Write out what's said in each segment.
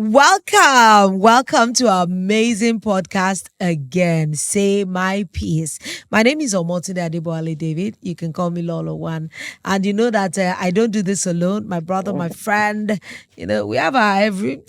Welcome to our amazing podcast again. Say my piece. My name is Omotide Adeboale David. You can call me Lolo One. And you know that I don't do this alone. My brother, my friend, we have a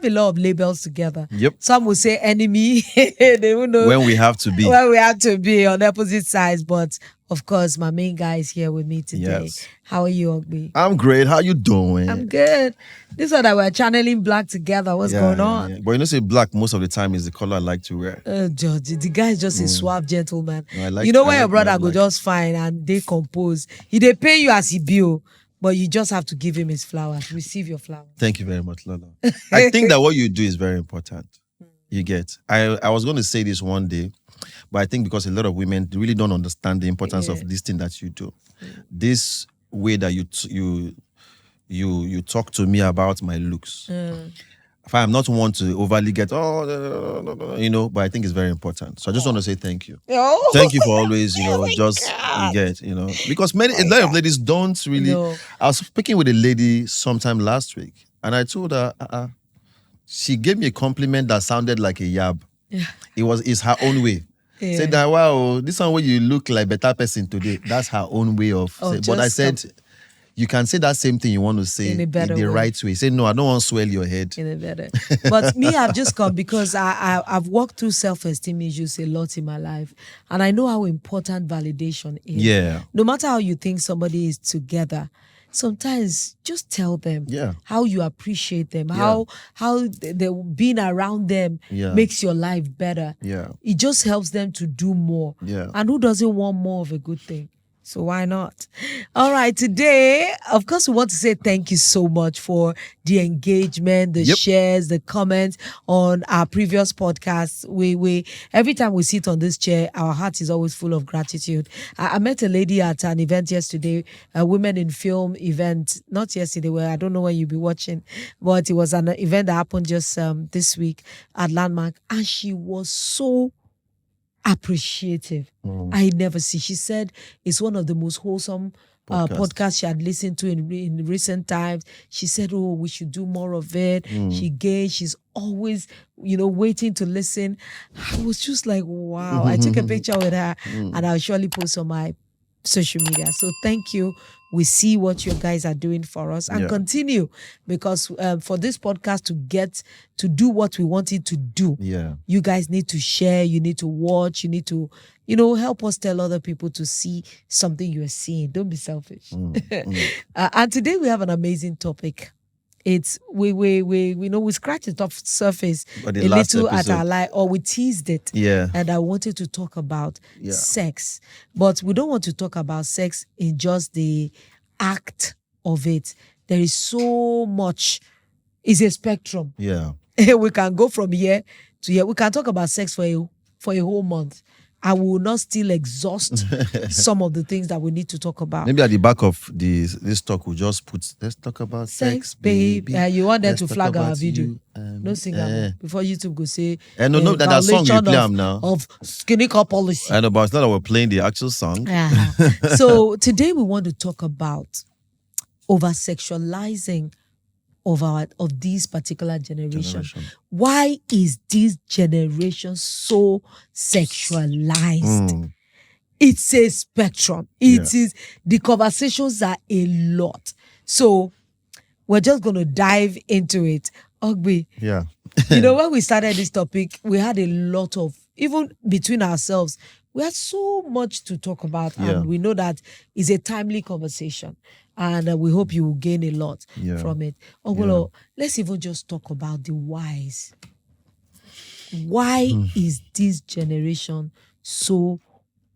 lot of labels together. Yep. Some will say enemy. They will know when we have to be. When we have to be on opposite sides. But of course, my main guy is here with me today. Yes. How are you, Ogbi? I'm great. How you doing? I'm good. This one that we're channeling black together. What's going on? Yeah. But say black most of the time is the color I like to wear. George, the guy is just a suave gentleman. No, when your brother go just fine and they compose. They pay you as he bill, but you just have to give him his flowers. Receive your flowers. Thank you very much, Lolo. I think that what you do is very important. You get. I was going to say this one day, but I think because a lot of women really don't understand the importance of this thing that you do. This way that you talk to me about my looks. If I'm not one to overly get, but I think it's very important. So I just want to say thank you. Thank you for always, because a lot of ladies don't really. No. I was speaking with a lady sometime last week, and I told her, she gave me a compliment that sounded like a yab. Yeah. It's her own way. Yeah. Said that, wow, this one where you look like better person today. That's her own way of saying. But I said, you can say that same thing you want to say in the right way. Say, no, I don't want to swell your head. In a better. But me, I've just come because I've walked through self-esteem issues a lot in my life. And I know how important validation is. Yeah. No matter how you think somebody is together, sometimes just tell them how you appreciate them, how being around them makes your life better. Yeah. It just helps them to do more. Yeah. And who doesn't want more of a good thing? So why not? All right, today, of course, we want to say thank you so much for the engagement, the shares, the comments on our previous podcasts. We every time we sit on this chair, our heart is always full of gratitude. I met a lady at an event yesterday, a Women in Film event, not yesterday, where I don't know when you'll be watching, but it was an event that happened just this week at Landmark, and she was so appreciative. I never see. She said it's one of the most wholesome podcasts she had listened to in recent times. She said, "Oh, we should do more of it." She's always, waiting to listen. I was just like, wow. I took a picture with her, and I'll surely post on my social media. So thank you. We see what you guys are doing for us and continue, because for this podcast to get to do what we want it to do, you guys need to share, you need to watch, you need to, help us tell other people to see something you're seeing. Don't be selfish. And today we have an amazing topic. It's we scratched the top surface a little at our life, or we teased it. Yeah. And I wanted to talk about sex. But we don't want to talk about sex in just the act of it. There is so much. It's a spectrum. Yeah. We can go from here to here. We can talk about sex for a whole month. I will not still exhaust some of the things that we need to talk about. Maybe at the back of this talk, we'll just put, let's talk about sex, baby. You want them to flag our video. No singer. Before YouTube go say, no, that song you play now. Of skinny core policy. I know, but it's not that we're playing the actual song. So today we want to talk about oversexualizing of this particular generation. Why is this generation so sexualized? It's a spectrum. It is, the conversations are a lot. So we're just going to dive into it. Ogbi, when we started this topic, we had a lot of, even between ourselves, we had so much to talk about, and we know that it's a timely conversation. And we hope you will gain a lot from it. Let's even just talk about the whys. Why is this generation so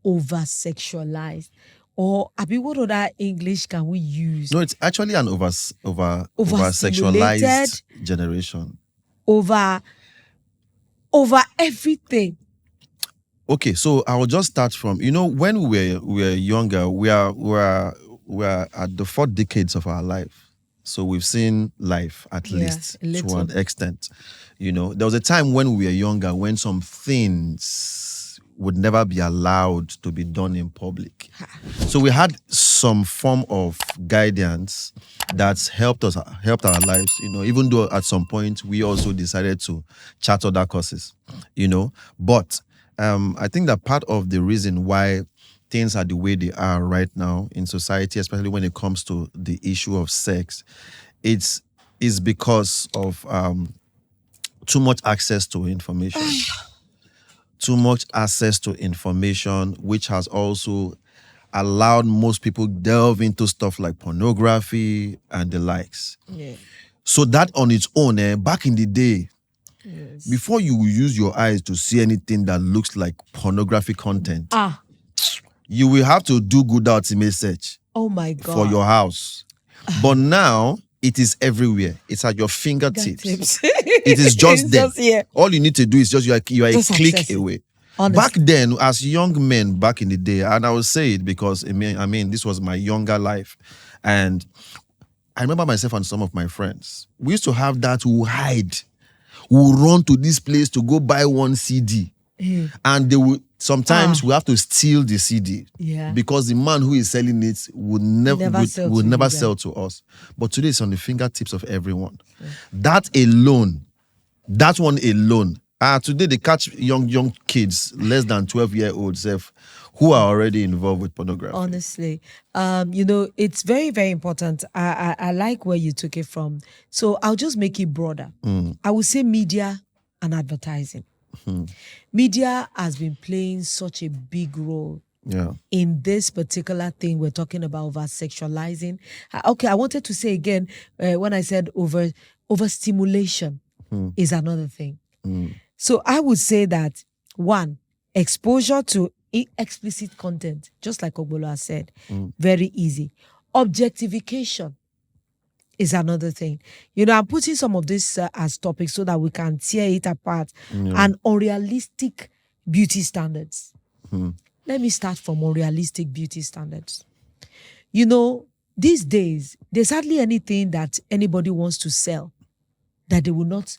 over-sexualized? Or, what other English can we use? No, it's actually an over-sexualized generation. Over everything. Okay, so I will just start from, when we were younger, we are at the 4 decades of our life. So we've seen life, at least to an extent. There was a time when we were younger when some things would never be allowed to be done in public. So we had some form of guidance that's helped our lives, even though at some point we also decided to chart other courses, But I think that part of the reason why things are the way they are right now in society, especially when it comes to the issue of sex, is because of too much access to information. Too much access to information, which has also allowed most people delve into stuff like pornography and the likes. Yeah. So that on its own, back in the day, Yes. before you use your eyes to see anything that looks like pornography content, you will have to do good ultimate search. Oh my God. For your house. But now it is everywhere. It's at your fingertips. It is just there. All you need to do is you are a click away. Honestly. Back then, as young men back in the day, and I will say it because I mean this was my younger life, and I remember myself and some of my friends. We used to have that who hide, who run to this place to go buy one CD, and they would sometimes we have to steal the CD because the man who is selling it would never sell to us. But today it's on the fingertips of everyone. That one alone. Today they catch young kids, less than 12-year-olds, who are already involved with pornography. Honestly, it's very, very important. I like where you took it from. So I'll just make it broader. I would say media and advertising. Media has been playing such a big role in this particular thing we're talking about, oversexualizing. Okay, I wanted to say again, when I said overstimulation is another thing. So I would say that, one, exposure to explicit content, just like Ogbolo has said, very easy. Objectification is another thing. I'm putting some of this as topics so that we can tear it apart. And unrealistic beauty standards. Let me start from unrealistic beauty standards. These days, there's hardly anything that anybody wants to sell that they will not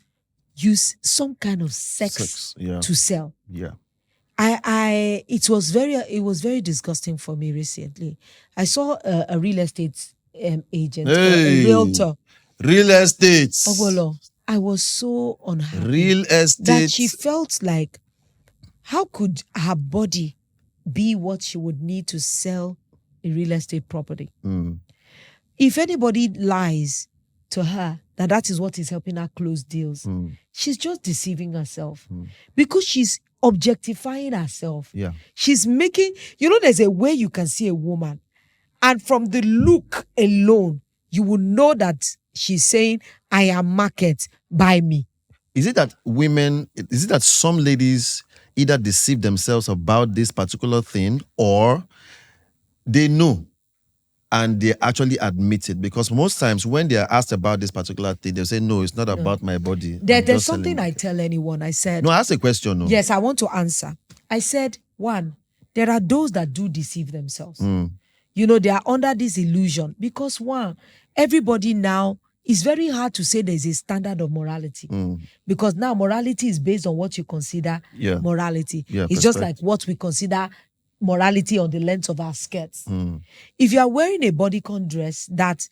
use some kind of sex to sell. Yeah. It was very disgusting for me recently. I saw a real estate agent, a realtor. Real estate. Ogbolo, I was so unhappy. Real estate. That she felt like, how could her body be what she would need to sell a real estate property? If anybody lies to her that is what is helping her close deals, she's just deceiving herself because she's objectifying herself. Yeah. She's making, there's a way you can see a woman, and from the look alone, you will know that she's saying, I am market, buy me. Is it that some ladies either deceive themselves about this particular thing, or they know and they actually admit it? Because most times when they are asked about this particular thing, they say, no, it's not about my body. There's something I tell anyone. I said... No, ask a question. No. Yes, I want to answer. I said, one, there are those that do deceive themselves. They are under this illusion because, one, everybody now, it's very hard to say there's a standard of morality because now morality is based on what you consider morality. It's just like what we consider morality on the length of our skirts. If you are wearing a bodycon dress, that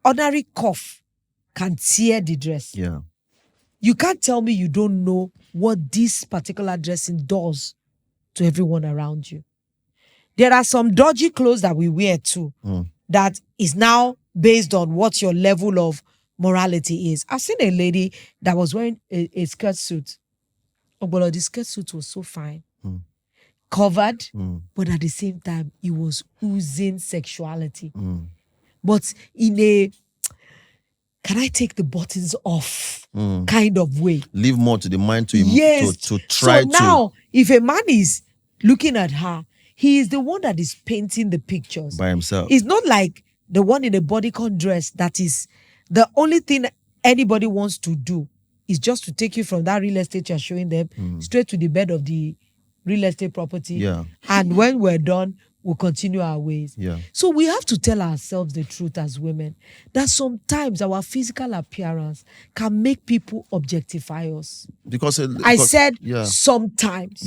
ordinary cuff can tear the dress. You can't tell me you don't know what this particular dressing does to everyone around you. There are some dodgy clothes that we wear too that is now based on what your level of morality is. I've seen a lady that was wearing a skirt suit. Ogbolo, the skirt suit was so fine. Covered, but at the same time, it was oozing sexuality. But in a, can I take the buttons off kind of way? Leave more to the mind to try to. So now, if a man is looking at her, he is the one that is painting the pictures. By himself. It's not like the one in a bodycon dress that is the only thing anybody wants to do is just to take you from that real estate you're showing them straight to the bed of the real estate property. And when we're done, we'll continue our ways. So we have to tell ourselves the truth as women, that sometimes our physical appearance can make people objectify us. Because I said sometimes.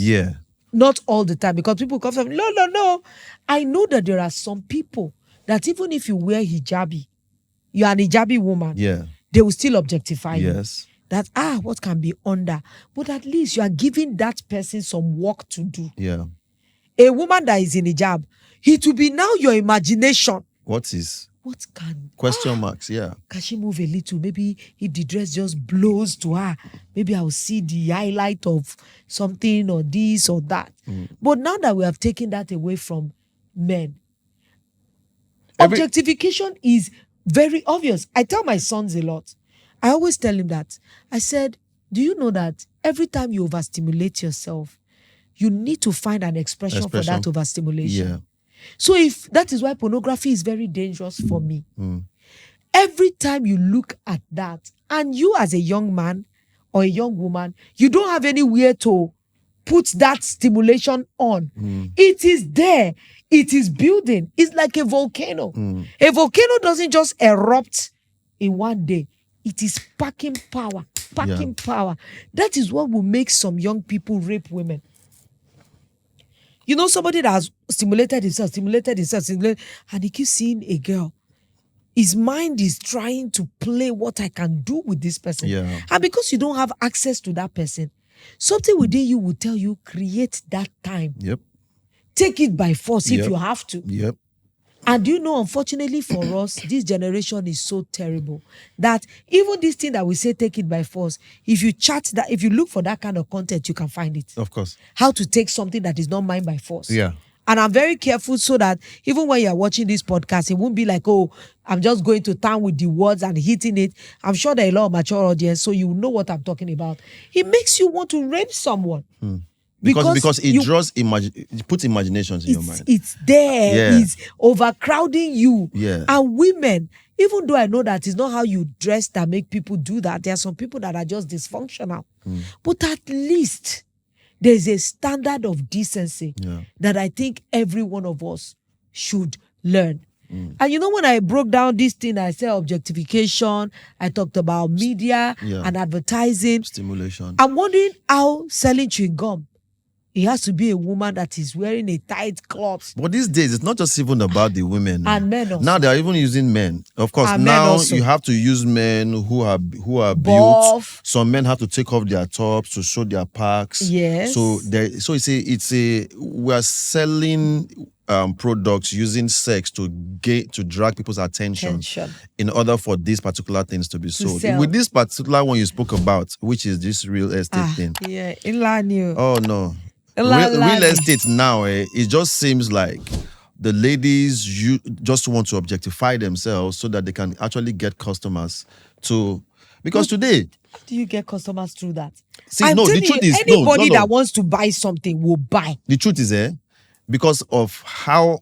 Not all the time, because people come from, no. I know that there are some people that even if you wear hijabi, you're an hijabi woman, they will still objectify you. That, what can be under? But at least you are giving that person some work to do. Yeah. A woman that is in hijab, it will be now your imagination. What can? Question marks, yeah. Can she move a little? Maybe if the dress just blows to her, maybe I'll see the highlight of something or this or that. But now that we have taken that away from men, objectification is very obvious. I tell my sons a lot. I always tell him that. I said, do you know that every time you overstimulate yourself, you need to find an expression for that overstimulation? Yeah. So if that is why pornography is very dangerous for me. Every time you look at that, and you as a young man or a young woman, you don't have anywhere to put that stimulation on. It is there. It is building. It's like a volcano. A volcano doesn't just erupt in one day. It is packing power. Power. That is what will make some young people rape women. You know, somebody that has stimulated himself, and he keeps seeing a girl. His mind is trying to play what I can do with this person. Yeah. And because you don't have access to that person, something within you will tell you, create that time. Yep. Take it by force if you have to. Yep. And you know, unfortunately for us, this generation is so terrible that even this thing that we say, take it by force, if you chat that, if you look for that kind of content, you can find it. Of course. How to take something that is not mine by force. Yeah. And I'm very careful so that even when you're watching this podcast, it won't be like, oh, I'm just going to town with the words and hitting it. I'm sure there are a lot of mature audience, so you know what I'm talking about. It makes you want to rape someone. Because it puts imaginations in your mind. It's there. Yeah. It's overcrowding you. Yeah. And women, even though I know that it's not how you dress that make people do that, there are some people that are just dysfunctional. But at least there's a standard of decency that I think every one of us should learn. And you know, when I broke down this thing, I said objectification, I talked about media and advertising. Stimulation. I'm wondering how selling chewing gum, it has to be a woman that is wearing a tight cloth. But these days, it's not just even about the women. And men also. Now they are even using men. Of course, And now men you have to use men who are built. Buff. Some men have to take off their tops to show their packs. Yes. So we are selling products using sex to drag people's attention in order for these particular things to be sold. With this particular one you spoke about, which is this real estate thing. Yeah, Ilanio. Oh no. Real estate now, it just seems like the ladies just want to objectify themselves so that they can actually get customers because today. How do you get customers through that? See, the truth is anybody that wants to buy something will buy. The truth is because of how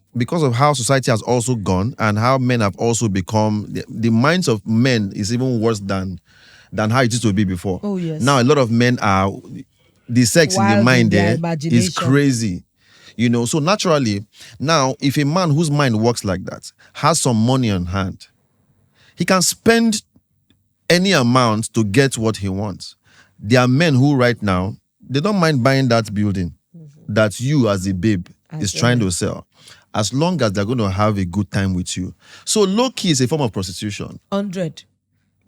society has also gone and how men have also become, the minds of men is even worse than how it used to be before. Oh yes. Now a lot of men are. The sex in the mind there is crazy. You know, so naturally, now, if a man whose mind works like that has some money on hand, he can spend any amount to get what he wants. There are men who right now, they don't mind buying that building that you as a babe is trying to sell, as long as they're going to have a good time with you. So low-key is a form of prostitution. 100.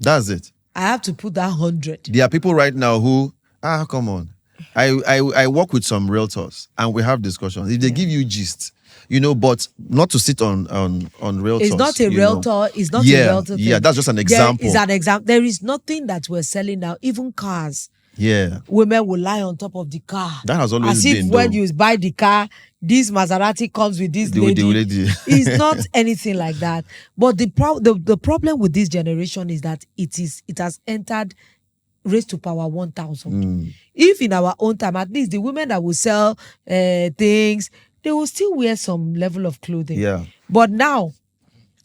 That's it. I have to put that 100. There are people right now who, come on. I work with some realtors and we have discussions. If they give you gist, but not to sit on realtors. It's not a realtor. It's not a realtor thing. Yeah, that's just an example. It's an example. There is nothing that we're selling now, even cars. Yeah. Women will lie on top of the car. That has always been. As if when you buy the car, this Maserati comes with this lady. It's not anything like that. But the problem with this generation is that it has entered raised to power 1,000. If in our own time, at least the women that will sell things, they will still wear some level of clothing. Yeah. But now,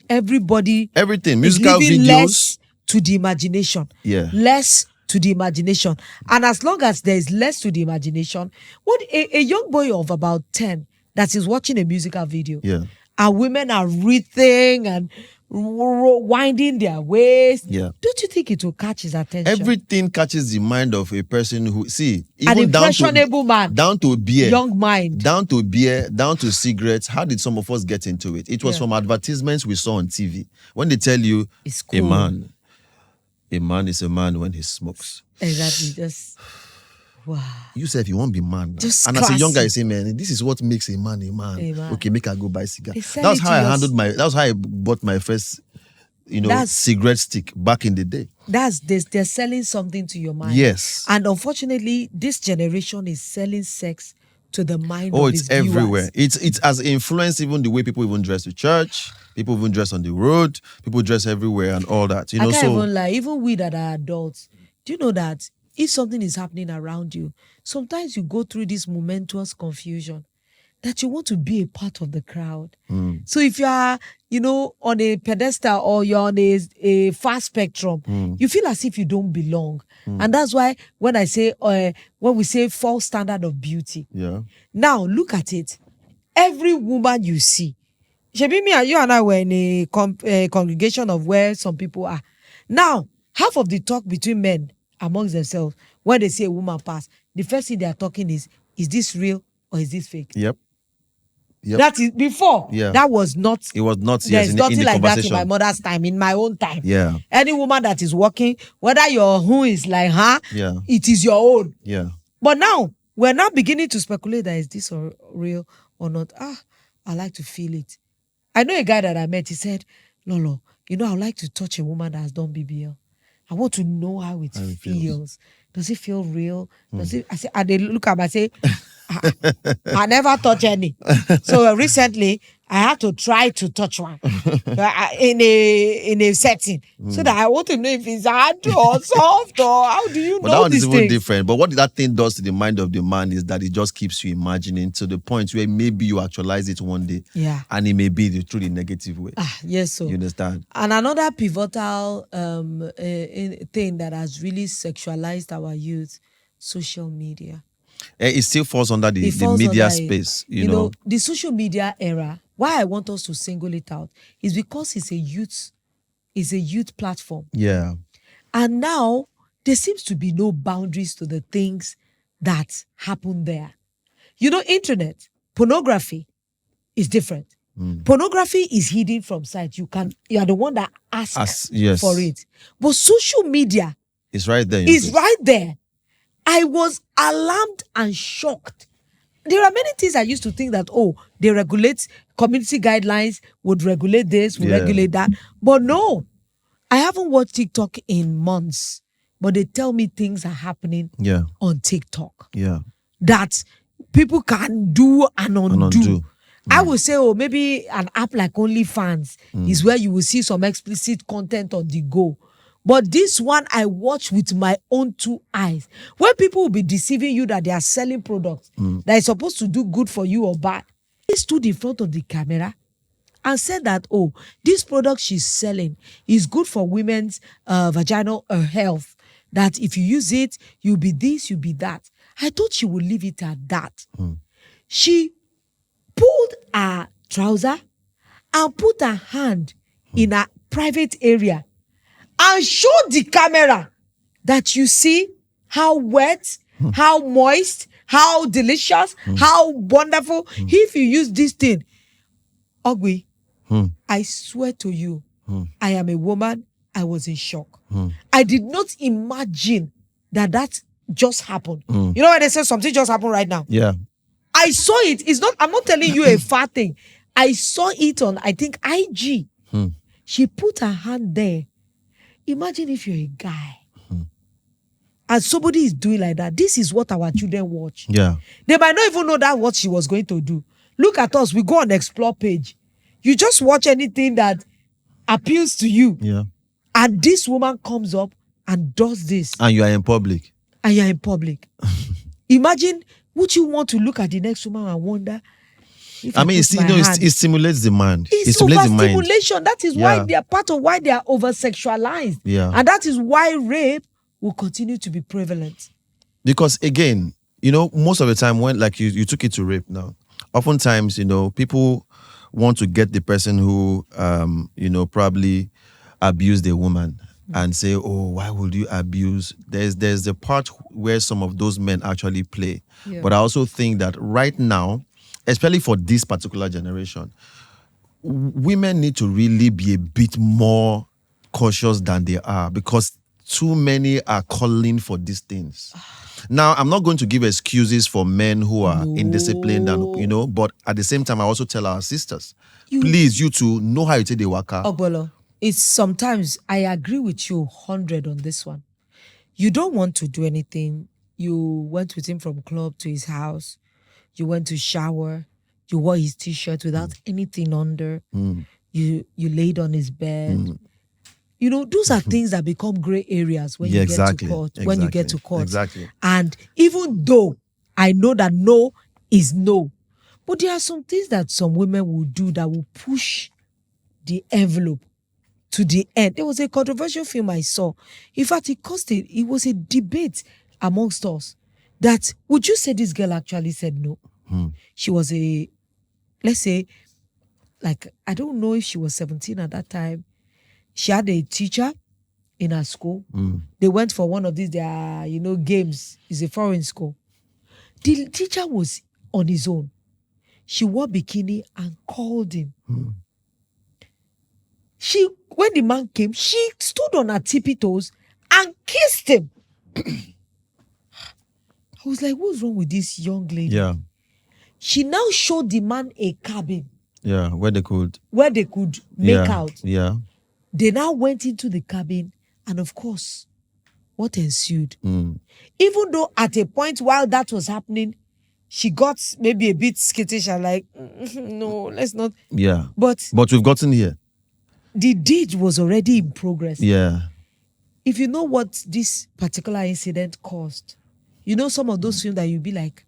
everything, musical videos, less to the imagination. Yeah. Less to the imagination. And as long as there is less to the imagination, what a young boy of about 10 that is watching a musical video, and women are wreathing and winding their waist. Yeah. Don't you think it will catch his attention? Everything catches the mind of a person who, see, even an impressionable man, down to beer, young mind, down to beer, down to cigarettes. How did some of us get into it? It was from advertisements we saw on TV. When they tell you it's cool. a man is a man when he smokes. Exactly. Just wow. You say if you won't be man. Just and classy. as a young guy, say, man, this is what makes a man. Okay, make I go buy cigar. That's how I bought my first, cigarette stick back in the day. They're selling something to your mind. Yes. And unfortunately, this generation is selling sex to the mind of it's its viewers. Everywhere. It has influenced even the way people even dress to church. People even dress on the road. People dress everywhere and all that. I can't even lie. Even we that are adults, do you know that if something is happening around you, sometimes you go through this momentous confusion that you want to be a part of the crowd. So if you are, on a pedestal or you're on a fast spectrum, you feel as if you don't belong. And that's why when we say false standard of beauty. Yeah. Now look at it. Every woman you see, you and I were in a congregation of where some people are. Now, half of the talk between men amongst themselves, when they see a woman pass, the first thing they are talking is this real or is this fake? Yep. That is before. Yeah. That was not. It was not. There's nothing in like that in my mother's time. In my own time. Yeah. Any woman that is working, whether your who is like her, yeah, it is your own. Yeah. But now we're now beginning to speculate that is this or real or not. I like to feel it. I know a guy that I met. He said, "Lolo, I would like to touch a woman that has done BBL. I want to know how it feels. Does it feel real? Does it?" I say, and they look at me and say, I never touch any. So recently, I had to try to touch one in a setting, so that I want to know if it's hard or soft or how do you know that one this is even thing? different. But what that thing does to the mind of the man is that it just keeps you imagining to the point where maybe you actualize it one day, and it may be the truly negative way. Yes, so you understand. And another pivotal thing that has really sexualized our youth, social media. It still falls under the media space, you know. The social media era. Why I want us to single it out is because it's a youth platform. Yeah. And now there seems to be no boundaries to the things that happen there. Internet, pornography is different. Pornography is hidden from sight. You are the one that asks for it. But social media is right there. Right there. I was alarmed and shocked. There are many things I used to think that, they regulate, community guidelines would regulate this, would regulate that. But no, I haven't watched TikTok in months. But they tell me things are happening on TikTok. Yeah. That people can do and undo. I would say, maybe an app like OnlyFans is where you will see some explicit content on the go. But this one I watch with my own two eyes. When people will be deceiving you that they are selling products that is supposed to do good for you or bad. He stood in front of the camera and said that, this product she's selling is good for women's vaginal health. That if you use it, you'll be this, you'll be that. I thought she would leave it at that. She pulled her trouser and put her hand in a private area and showed the camera that you see how wet, how moist, how delicious, how wonderful. If you use this thing, Ogwi, I swear to you, I am a woman. I was in shock. I did not imagine that just happened. You know when they say something just happened right now? Yeah. I saw it. I'm not telling you a far thing. I saw it on, I think, IG. She put her hand there. Imagine if you're a guy and somebody is doing like that. This is what our children watch. Yeah. They might not even know that what she was going to do. Look at us. We go on the explore page. You just watch anything that appeals to you. Yeah. And this woman comes up and does this. And you are in public. Imagine, would you want to look at the next woman and wonder? It stimulates the mind. It's overstimulation. That is why they are part of why they are oversexualized. Yeah. And that is why rape will continue to be prevalent. Because again, most of the time when you took it to rape now, oftentimes, people want to get the person who, probably abused a woman and say, oh, why would you abuse? There's the part where some of those men actually play. Yeah. But I also think that right now, especially for this particular generation, women need to really be a bit more cautious than they are, because too many are calling for these things. Now, I'm not going to give excuses for men who are indisciplined and, but at the same time, I also tell our sisters, please, you two, know how you take the waka. Ogbolo, it's sometimes, I agree with you 100 on this one. You don't want to do anything. You went with him from club to his house. You went to shower. You wore his t-shirt without anything under. You laid on his bed. Those are things that become gray areas when you get to court. When you get to court. Exactly. And even though I know that no is no, but there are some things that some women will do that will push the envelope to the end. There was a controversial film I saw. In fact, it was a debate amongst us that, would you say this girl actually said no? She was let's say, like, I don't know if she was 17 at that time. She had a teacher in her school. They went for one of these, games. It's a foreign school. The teacher was on his own. She wore bikini and called him. When the man came, she stood on her tippy toes and kissed him. I was like, what's wrong with this young lady? Yeah. She now showed the man a cabin. Yeah, where they could make out. Yeah. They now went into the cabin, and of course, what ensued? Even though at a point while that was happening, she got maybe a bit skittish and like, no, let's not. Yeah. But we've gotten here. The deed was already in progress. Yeah. If you know what this particular incident caused, some of those films that you'll be like,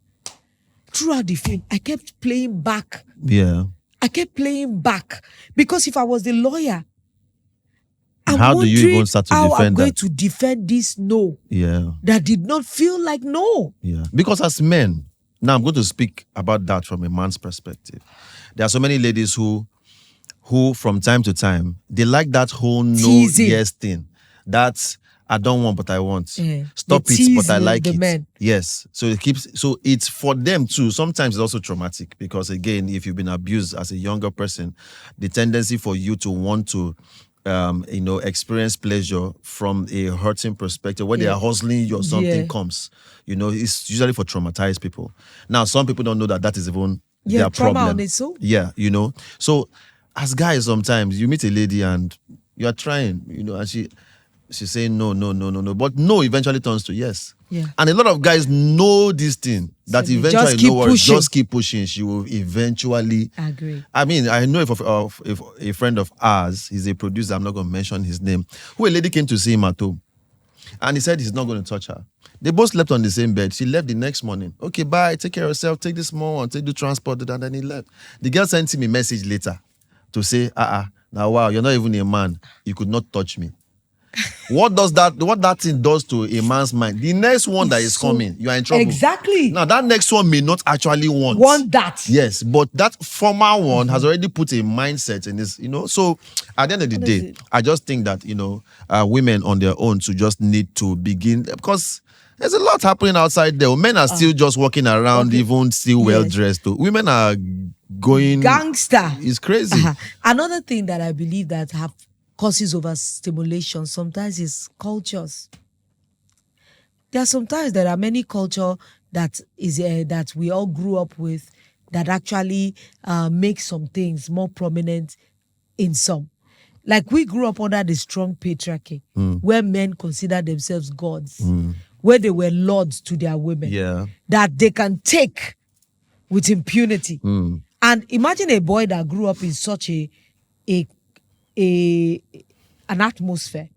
throughout the film, I kept playing back. Yeah. I kept playing back. Because if I was the lawyer, how do you even start to defend that? How I'm going to defend this no. Yeah. That did not feel like no. Yeah. Because as men, now I'm going to speak about that from a man's perspective. There are so many ladies who from time to time, they like that whole no teasing. Yes thing. That's, I don't want, but I want. Yeah. Stop it, but I like it. Men. Yes. So it's for them too. Sometimes it's also traumatic because, again, if you've been abused as a younger person, the tendency for you to want to experience pleasure from a hurting perspective, where they are hustling you or something comes. It's usually for traumatized people. Now, some people don't know that is even their trauma problem. On its own. Yeah, So as guys, sometimes you meet a lady and you are trying, and she's saying no. But no eventually turns to yes. Yeah. And a lot of guys know this thing, that eventually just keep pushing. She will eventually agree. I mean, I know if a friend of ours, he's a producer, I'm not going to mention his name, who a lady came to see him at home. And he said he's not going to touch her. They both slept on the same bed. She left the next morning. Okay, bye, take care of yourself, take this small one, take the transport, and then he left. The girl sent him a message later to say, now wow, you're not even a man. You could not touch me. What that thing does to a man's mind? The next one that is coming, you are in trouble. Exactly. Now, that next one may not actually want that. Yes, but that former one has already put a mindset in this, So, at the end of the day, I just think that, women on their own to just need to begin, because there's a lot happening outside there. Men are still just walking around, even still well-dressed. Women are going... Gangster. It's crazy. Another thing that I believe that causes overstimulation sometimes is cultures. There are many culture that we all grew up with that actually make some things more prominent in some. Like we grew up under the strong patriarchy, where men consider themselves gods, where they were lords to their women, that they can take with impunity. And imagine a boy that grew up in such an atmosphere.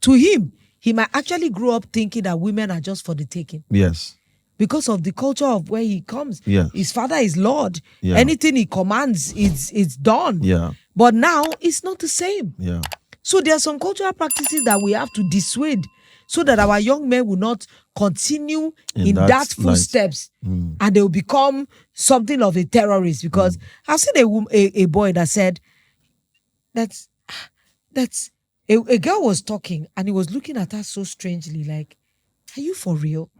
To him, he might actually grow up thinking that women are just for the taking. Yes. Because of the culture of where he comes. Yeah. His father is Lord. Yeah. Anything he commands, it's done. Yeah. But now, it's not the same. Yeah. So there are some cultural practices that we have to dissuade so that our young men will not continue in that footsteps and they will become something of a terrorist. Because I've seen a boy that said that's a girl was talking and he was looking at her so strangely, like, are you for real?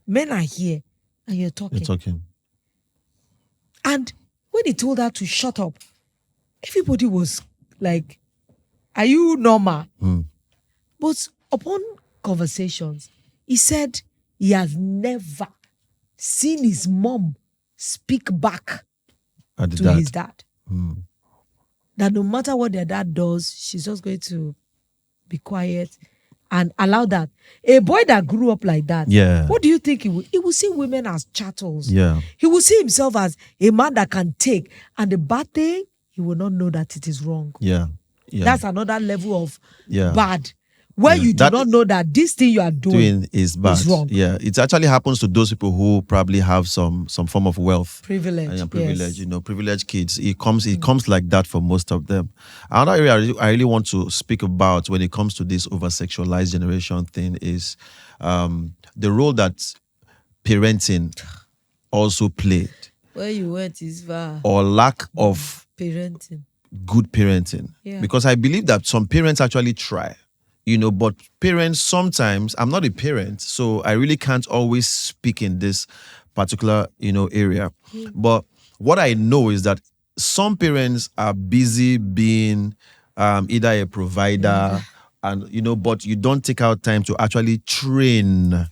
Men are here and you're talking. And when he told her to shut up, everybody was like, are you normal? But upon conversations, he said he has never seen his mom speak back to his dad. That no matter what their dad does, she's just going to be quiet and allow that. A boy that grew up like that, what do you think he will? He will see women as chattels. He will see himself as a man that can take. And the bad thing, he will not know that it is wrong. That's another level of bad. Where you do not know that this thing you are doing is bad. Is wrong. It actually happens to those people who probably have some form of wealth, privilege. Privileged kids. It comes like that for most of them. Another area I really want to speak about when it comes to this over-sexualized generation thing is the role that parenting also played. Where you went is far. Or lack of parenting. Good parenting. Because I believe that some parents actually try. But parents sometimes, I'm not a parent, so I really can't always speak in this particular, area. But what I know is that some parents are busy being either a provider and, but you don't take out time to actually train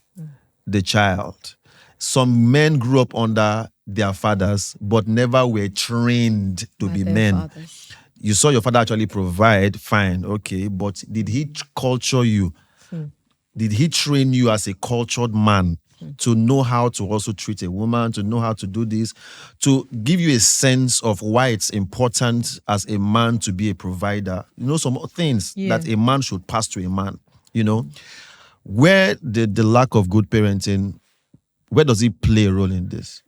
the child. Some men grew up under their fathers, but never were trained to be men. Fathers. You saw your father actually provide, fine, okay, but did he culture you? Did he train you as a cultured man to know how to also treat a woman, to know how to do this, to give you a sense of why it's important as a man to be a provider? Some things that a man should pass to a man, Where the lack of good parenting, where does it play a role in this?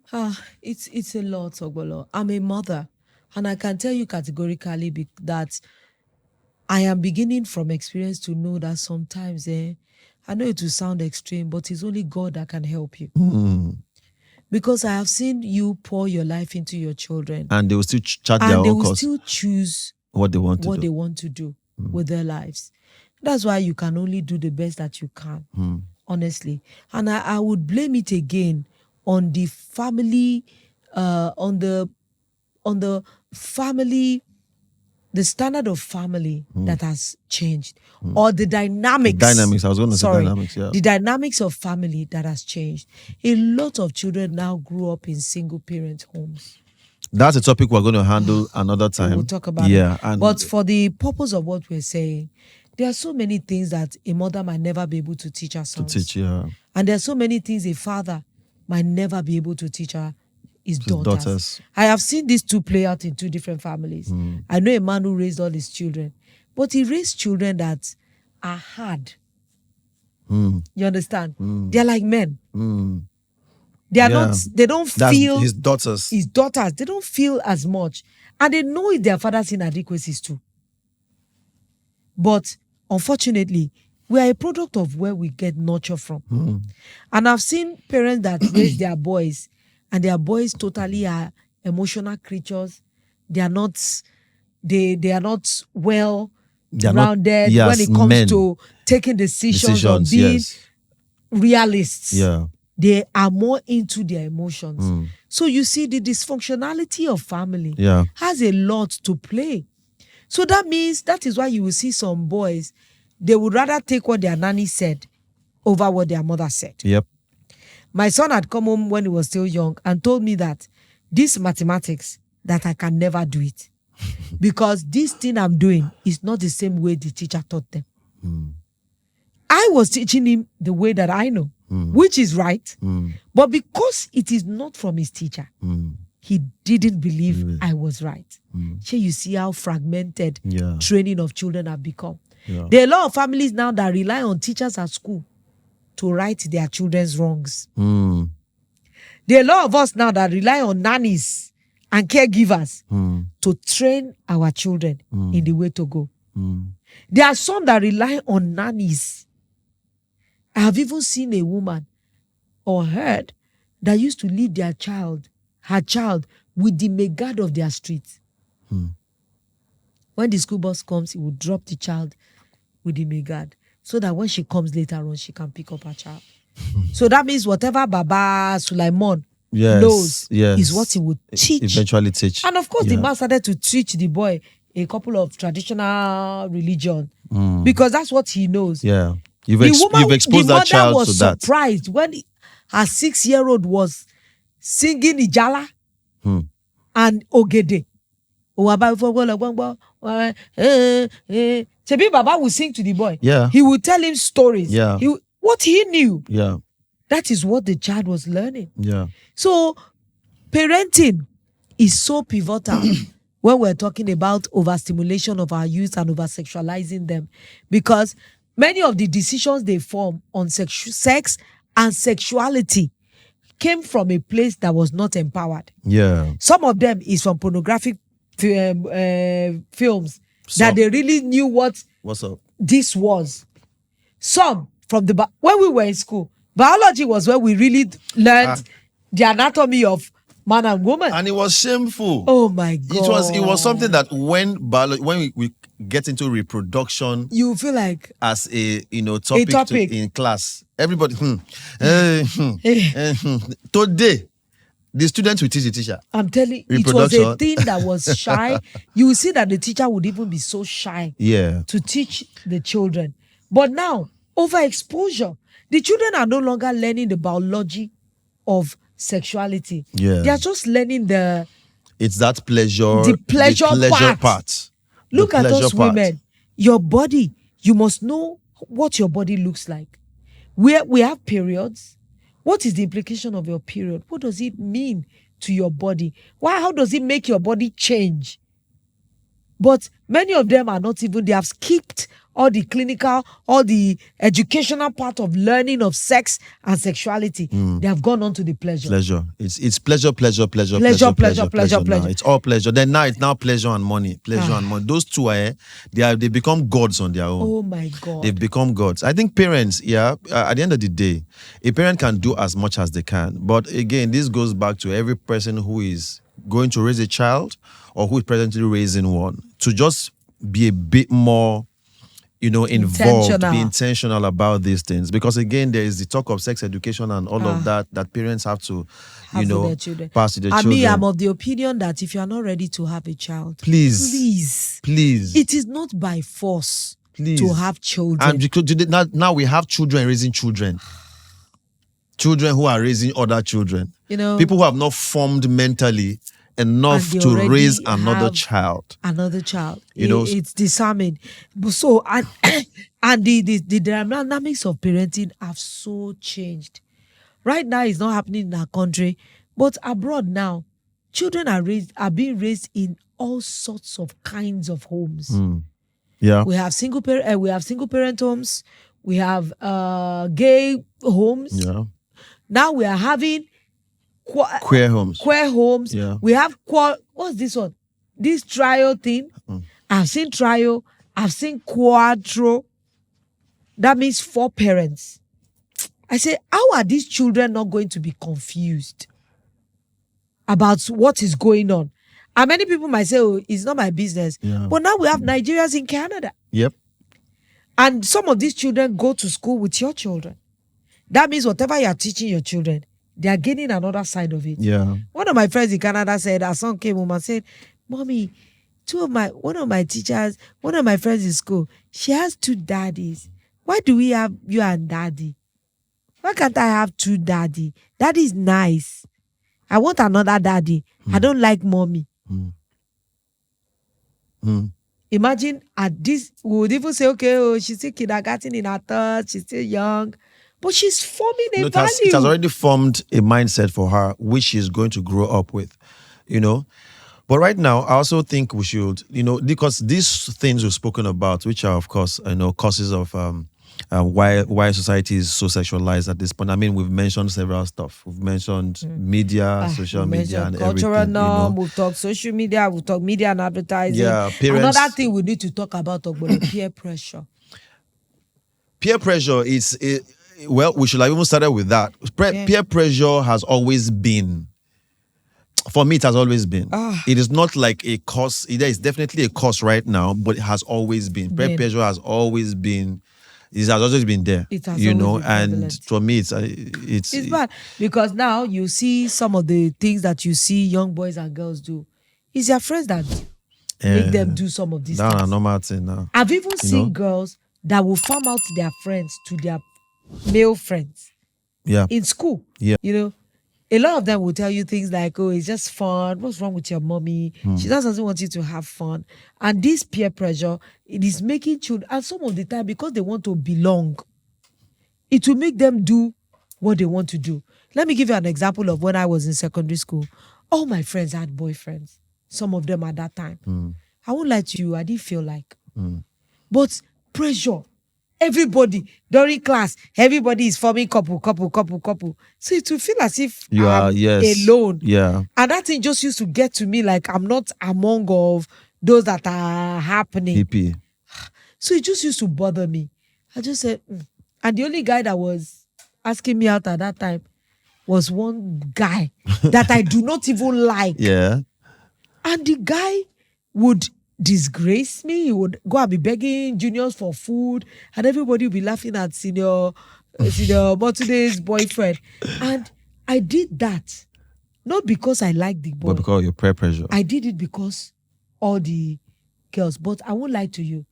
It's a lot, Ogbolo. I'm a mother. And I can tell you categorically that I am beginning from experience to know that sometimes, I know it will sound extreme, but it's only God that can help you. Because I have seen you pour your life into your children. And they will still chart their own course. And they will still choose what they want to do with their lives. That's why you can only do the best that you can, honestly. And I would blame it again on the family, on the family, the standard of family that has changed, or the dynamics. I was going to say dynamics, the dynamics of family that has changed. A lot of children now grew up in single-parent homes. That's a topic we're going to handle another time. We'll talk about it. But for the purpose of what we're saying, there are so many things that a mother might never be able to teach her sons. And there are so many things a father might never be able to teach his daughters. I have seen these two play out in two different families. I know a man who raised all his children, but he raised children that are hard. You understand? They're like men. They are not. They don't feel his daughters. They don't feel as much, and they know their father's inadequacies too. But unfortunately, we are a product of where we get nurture from. And I've seen parents that raise their boys. And their boys totally are emotional creatures. They are not well rounded when it comes to taking decisions or being realists. They are more into their emotions. So you see, the dysfunctionality of family has a lot to play. So that means that is why you will see some boys, they would rather take what their nanny said over what their mother said. My son had come home when he was still young and told me that this mathematics, that I can never do it. Because this thing I'm doing is not the same way the teacher taught them. I was teaching him the way that I know, which is right. But because it is not from his teacher, he didn't believe I was right. So you see how fragmented training of children have become. There are a lot of families now that rely on teachers at school to right their children's wrongs. There are a lot of us now that rely on nannies and caregivers to train our children in the way to go. There are some that rely on nannies I have even seen a woman or heard that used to leave her child with the megad of their street. When the school bus comes, he would drop the child with the megad so that when she comes later on, she can pick up her child. So that means whatever Baba Sulaiman knows is what he would teach. Eventually teach. And of course, the man started to teach the boy a couple of traditional religion because that's what he knows. Yeah. You've exposed that child to that. The mother was surprised when her 6-year-old was singing Ijala and Ogede. Chebi Baba would sing to the boy. Yeah. He would tell him stories. Yeah. What he knew. Yeah. That is what the child was learning. Yeah. So parenting is so pivotal when we're talking about overstimulation of our youth and oversexualizing them, because many of the decisions they form on sex and sexuality came from a place that was not empowered. Yeah. Some of them is from pornographic films that they really knew what's up this was. Some from when we were in school, biology was where we really learned the anatomy of man and woman, and it was shameful. Oh my God! It was something that when we get into reproduction, you feel like as a topic. In class, everybody today. The students will teach the teacher. I'm telling you, it was a thing that was shy. You will see that the teacher would even be so shy to teach the children. But now, overexposure. The children are no longer learning the biology of sexuality. Yeah. They are just learning it's that pleasure. The pleasure part. Look at us women. Your body, you must know what your body looks like. We have periods. What is the implication of your period? What does it mean to your body? How does it make your body change? But many of them are not even, they have skipped all the clinical, all the educational part of learning of sex and sexuality. They have gone on to the pleasure. Pleasure. It's pleasure. Now. It's all pleasure. Then now it's pleasure and money. Pleasure and money. Those two they become gods on their own. Oh my God. They've become gods. I think parents, at the end of the day, a parent can do as much as they can. But again, this goes back to every person who is going to raise a child or who is presently raising one, to just be a bit more involved, be intentional about these things. Because again, there is the talk of sex education and all of that parents have to, pass to their children. Me, I'm of the opinion that if you are not ready to have a child, please, it is not by force to have children. And because now we have children raising children. Children who are raising other children. People who have not formed mentally enough to raise another child. It's disarming. So and the dynamics of parenting have so changed. Right now, it's not happening in our country, but abroad now, children are being raised in all sorts of kinds of homes. Yeah, we have single parent homes. We have gay homes. Yeah. Now we are having queer homes. Yeah. We have what's this one? This trio thing. I've seen trio. I've seen quadro. That means 4 parents. I say, how are these children not going to be confused about what is going on? And many people might say, oh, it's not my business. Yeah. But now we have Nigerians in Canada. Yep. And some of these children go to school with your children. That means whatever you are teaching your children, they are gaining another side of it. Yeah. One of my friends in Canada said, her son came home and said, Mommy, one of my teachers, one of my friends in school, she has 2 daddies. Why do we have you and daddy? Why can't I have 2 daddy? Daddy is nice. I want another daddy. I don't like mommy. Imagine at this, we would even say, okay, she's still kindergarten in her third, she's still young. But she's forming a value. It has already formed a mindset for her, which she's going to grow up with, But right now, I also think we should, because these things we've spoken about, which are, of course, causes of why society is so sexualized at this point. I mean, we've mentioned several stuff. We've mentioned media, social media, and cultural everything. Norm. We've talked social media. We've talked media and advertising. Yeah, parents. Another thing we need to talk about peer pressure. Peer pressure is Well, we should have even started with that. Peer pressure has always been, for me, it has always been. It is not like a cause. There is definitely a cause right now, but it has always been. Peer pressure has always been. It has always been there. It has always been prevalent. And for me, it's bad because now you see some of the things that you see young boys and girls do. It's their friends that make them do some of these things. That's a normal thing now. I've even seen girls that will farm out their friends to their male friends. Yeah. In school. Yeah. A lot of them will tell you things like, oh, it's just fun. What's wrong with your mommy? She doesn't want you to have fun. And this peer pressure, it is making children, and some of the time, because they want to belong, it will make them do what they want to do. Let me give you an example of when I was in secondary school. All my friends had boyfriends. Some of them at that time. I won't lie to you, I didn't feel like. But pressure. Everybody, during class, everybody is forming couple. So it will feel as if you are alone. Yeah. And that thing just used to get to me like I'm not among of those that are happening. Hippie. So it just used to bother me. I just said, And the only guy that was asking me out at that time was one guy that I do not even like. Yeah. And the guy would disgrace me. He would go and be begging juniors for food, and everybody would be laughing at senior Motude's boyfriend. And I did that not because I liked the boy, but because of your peer pressure. I did it because all the girls. But I won't lie to you.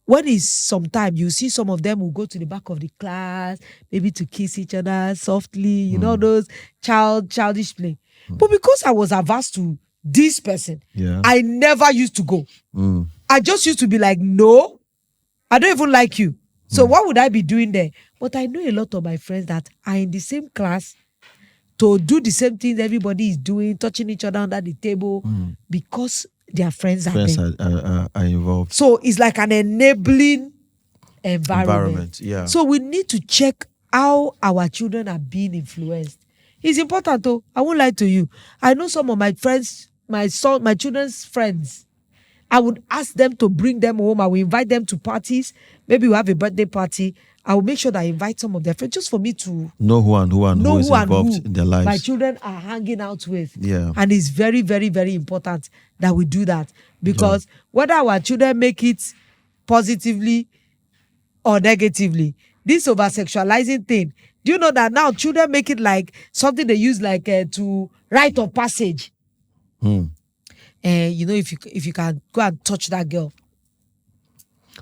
When it's sometime, you see some of them will go to the back of the class, maybe to kiss each other softly, those childish play. But because I was averse to this person, I never used to go. I just used to be like, no, I don't even like you. So what would I be doing there? But I know a lot of my friends that are in the same class to do the same things everybody is doing, touching each other under the table, because their friends are involved. So it's like an enabling environment. Yeah. So we need to check how our children are being influenced. It's important though. I won't lie to you. I know some of my friends, my children's friends, I would ask them to bring them home. I will invite them to parties. Maybe we have a birthday party. I will make sure that I invite some of their friends just for me to know who is involved in their lives. My children are hanging out with. Yeah. And it's very, very, very important that we do that. Because whether our children make it positively or negatively, this oversexualizing thing, do you know that now children make it like something they use like to rite of passage? If you can go and touch that girl.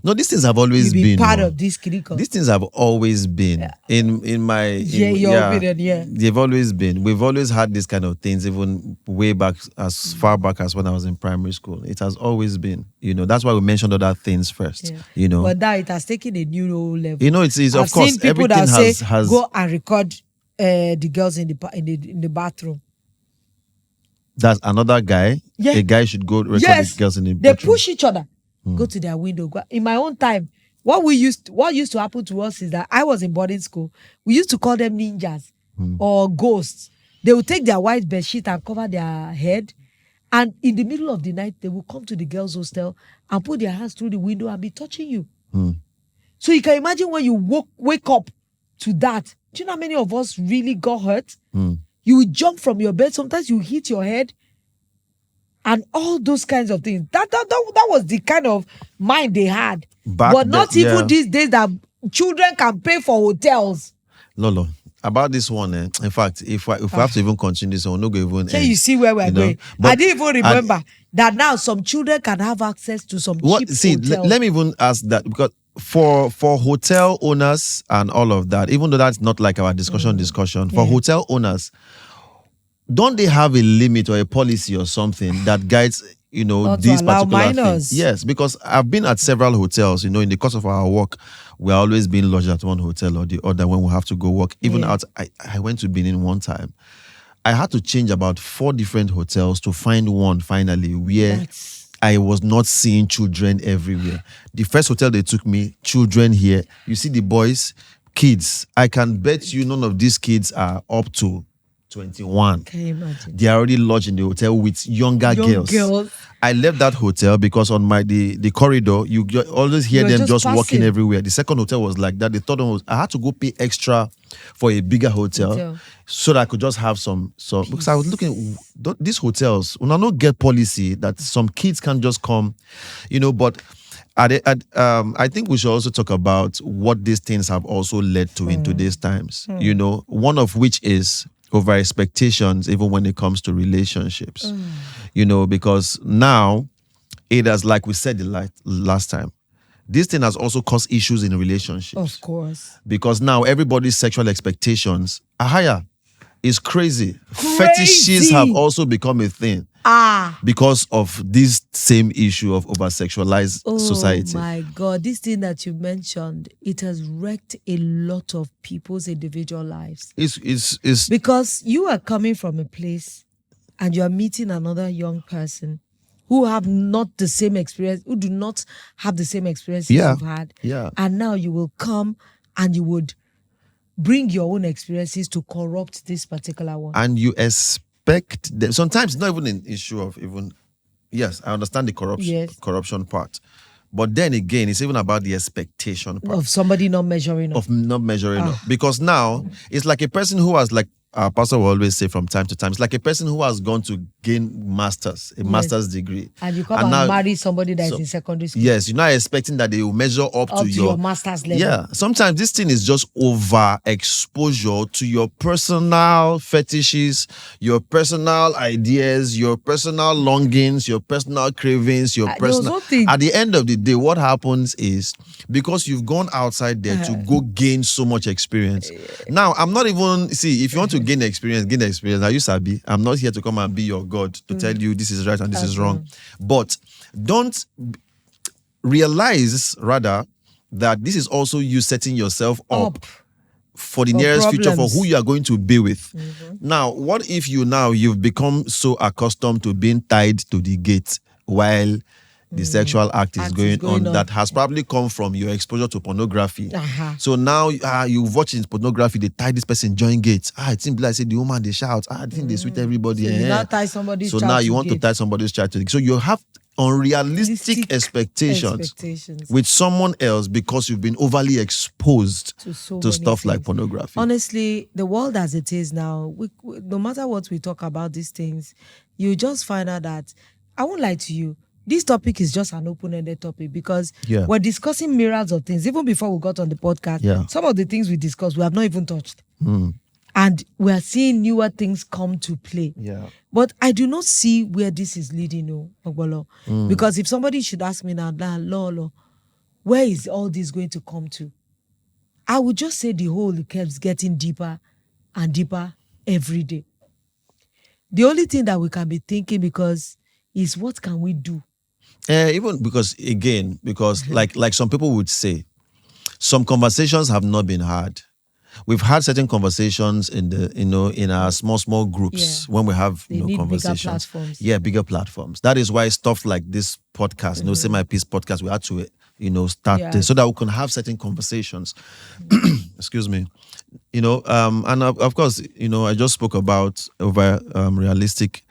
No, these things have always been part of this critical. These things have always been in my opinion. They've always been. We've always had these kind of things, even way back, as far back as when I was in primary school. It has always been. That's why we mentioned other things first. But now it has taken a new level. It's I've of course seen people everything that has go and record the girls in the bathroom. That's another guy. Yeah. A guy should go record the girls in the bathroom. They push each other. Go to their window. In my own time, what used to happen to us is that I was in boarding school. We used to call them ninjas or ghosts. They would take their white bedsheet and cover their head, and in the middle of the night, they will come to the girls' hostel and put their hands through the window and be touching you. So you can imagine when you wake up to that. Do you know how many of us really got hurt? You will jump from your bed. Sometimes you hit your head. And all those kinds of things. That was the kind of mind they had. But not even these days that children can pay for hotels. Lolo, about this one, in fact, if we have to even continue this, we'll not go even. Can you see where we're going? I didn't even remember that now some children can have access to some cheap hotels. Let me even ask that, because for hotel owners and all of that, even though that's not like our discussion, for hotel owners, don't they have a limit or a policy or something that guides, these particular things? Yes, because I've been at several hotels, in the course of our work, we're always being lodged at one hotel or the other when we have to go work. Even out, I went to Benin one time. I had to change about 4 different hotels to find one finally where I was not seeing children everywhere. The first hotel they took me, children here. You see the boys, kids. I can bet you none of these kids are up to 21. Can you imagine? They are already lodged in the hotel with younger girls. I left that hotel because on the corridor, you always hear them just walking everywhere. The second hotel was like that. The third one was, I had to go pay extra for a bigger hotel so that I could just have some because I was looking, these hotels, when I don't get policy that some kids can just come, but I think we should also talk about what these things have also led to in today's times, one of which is over expectations, even when it comes to relationships, because now it has, like we said the last time, this thing has also caused issues in relationships. Of course. Because now everybody's sexual expectations are higher. It's crazy. Fetishes have also become a thing. Because of this same issue of over-sexualized society. Oh my God, this thing that you mentioned, it has wrecked a lot of people's individual lives. It's because you are coming from a place and you are meeting another young person who have not the same experience, who do not have the same experiences you've had. Yeah. And now you will come and you would bring your own experiences to corrupt this particular one. And you expect them. Sometimes it's not even an issue of even, yes, I understand the corruption part. But then again, it's even about the expectation part. Of somebody not measuring up. Of not measuring up. Because now, it's like a person who has, like our pastor will always say from time to time, it's like a person who has gone to gain master's degree. And you come and now, marry somebody that is in secondary school. Yes, you're not expecting that they will measure up to your master's level. Yeah, sometimes this thing is just overexposure to your personal fetishes, your personal ideas, your personal longings, your personal cravings, your personal... At the end of the day, what happens is, because you've gone outside there to go gain so much experience. Now, I'm not even... See, if you want to gain experience. Are you sabi? I'm not here to come and be your God to tell you this is right and this is wrong. But don't realize, rather, that this is also you setting yourself up for the nearest future, for who you are going to be with. Now, what if you've become so accustomed to being tied to the gate while the sexual act is going on that has probably come from your exposure to pornography. So now you've watched pornography, they tie this person join gates. It seems like the woman, they shout. I think they sweet everybody. So you now tie somebody's child. So now you want to tie somebody's child to the gate. So you have unrealistic expectations with someone else because you've been overly exposed to stuff like pornography. Honestly, the world as it is now, no matter what we talk about these things, you just find out that, I won't lie to you, this topic is just an open-ended topic because we're discussing myriads of things. Even before we got on the podcast, some of the things we discussed, we have not even touched. And we're seeing newer things come to play. But I do not see where this is leading, Ogbolo. Because if somebody should ask me now, Lolo, where is all this going to come to? I would just say the hole keeps getting deeper and deeper every day. The only thing that we can be thinking is what can we do? Even because like some people would say, some conversations have not been had. We've had certain conversations in our small groups when we have conversations. Bigger platforms. Bigger platforms. That is why stuff like this podcast, Say My Peace podcast, we had to start this so that we can have certain conversations. Excuse me. And of course, I just spoke about over unrealistic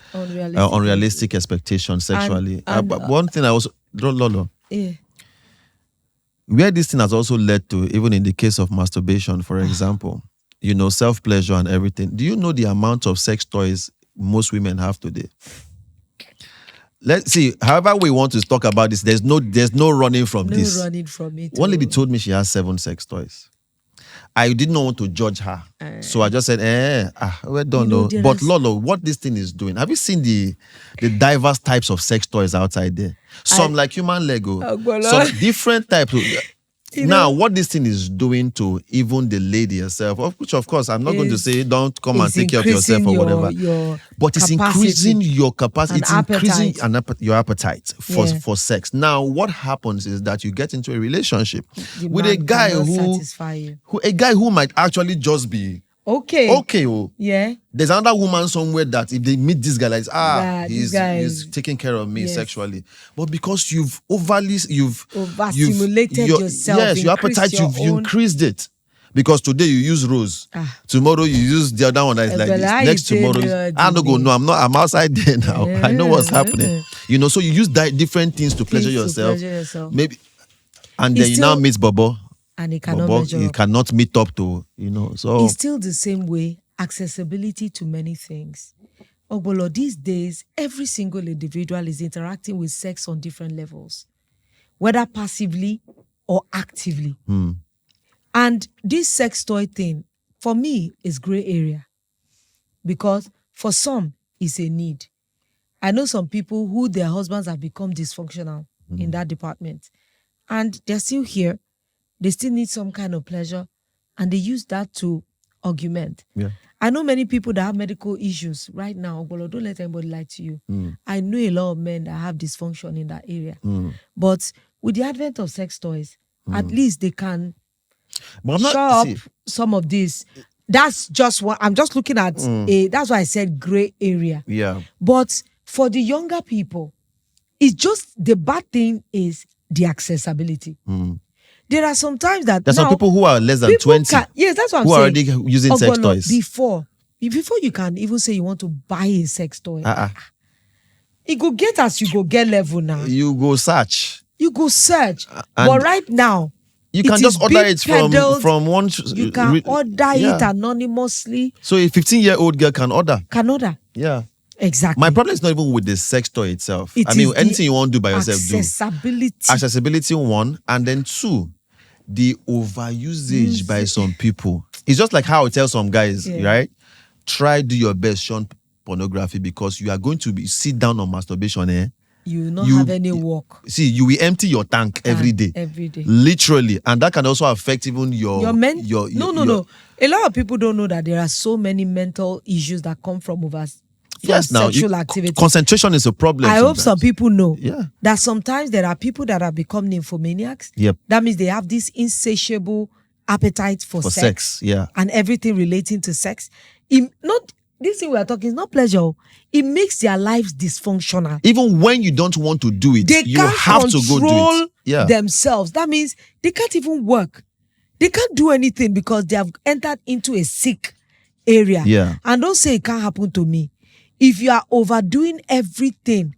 expectations sexually. But one thing I also Lolo. Where this thing has also led to, even in the case of masturbation, for example, self-pleasure and everything. Do you know the amount of sex toys most women have today? Let's see. However we want to talk about this, there's no running from this. No running from it. One lady told me she has 7 sex toys. I did not want to judge her. So I just said, we don't know. But Lolo, what this thing is doing, have you seen the diverse types of sex toys outside there? Some like human Lego, some different types. Now, what this thing is doing to even the lady herself, of which, of course, I'm not going to say don't come and take care of yourself or whatever. But it's increasing your capacity. It's increasing your appetite for sex. Now, what happens is that you get into a relationship with a guy who might actually just be okay. There's another woman somewhere that if they meet this guy, like he's taking care of me sexually, but because you've overstimulated yourself, your appetite, you've increased it. Because today you use rose, tomorrow you use the other one that is like this. Next tomorrow, I don't go. No, I'm outside there now. I know what's happening. So you use different things to pleasure yourself. Maybe, and then you now meet Bobo, and he cannot meet up to. So it's still the same way. Accessibility to many things. Ogbolo, these days, every single individual is interacting with sex on different levels, whether passively or actively. And this sex toy thing, for me, is gray area. Because for some, it's a need. I know some people who their husbands have become dysfunctional in that department. And they're still here. They still need some kind of pleasure. And they use that to augment. Yeah. I know many people that have medical issues right now. But don't let anybody lie to you. I know a lot of men that have dysfunction in that area. But with the advent of sex toys, at least they can show up some of this. That's just what I'm just looking at. That's why I said gray area. Yeah. But for the younger people, it's just the bad thing is the accessibility. There are some times that there's some people who are less than 20. Yes, that's what I'm saying. Who are already using sex toys. Before you can even say you want to buy a sex toy. It go get as you go get level now. You go search. But right now, you can just order it from one. You can order it anonymously. So a 15-year-old girl can order. Yeah. Exactly. My problem is not even with the sex toy itself. Anything you want to do by yourself, accessibility, one, and then two, the overusage by some people. It's just like how I tell some guys, right? Try do your best, shun pornography, because you are going to sit down on masturbation, You will not have any work. See, you will empty your tank every day. Literally. And that can also affect even your No. A lot of people don't know that there are so many mental issues that come from sexual activity. Concentration is a problem. I hope some people know that sometimes there are people that have become nymphomaniacs. Yep. That means they have this insatiable appetite for sex. Yeah. And everything relating to sex. This thing we are talking is not pleasure. It makes their lives dysfunctional. Even when you don't want to do it, you have to go do it. Themselves. That means they can't even work. They can't do anything because they have entered into a sick area. Yeah. And don't say it can't happen to me. If you are overdoing everything,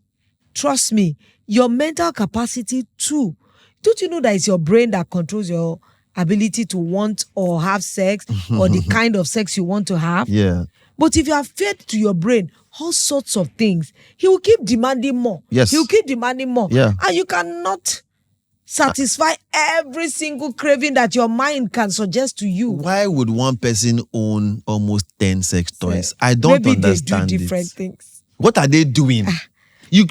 trust me, your mental capacity too. Don't you know that it's your brain that controls your ability to want or have sex or the kind of sex you want to have? Yeah. But if you have fed to your brain all sorts of things, he will keep demanding more. Yes. He will keep demanding more. Yeah. And you cannot satisfy every single craving that your mind can suggest to you. Why would one person own almost 10 sex toys? I don't understand they do different things. What are they doing?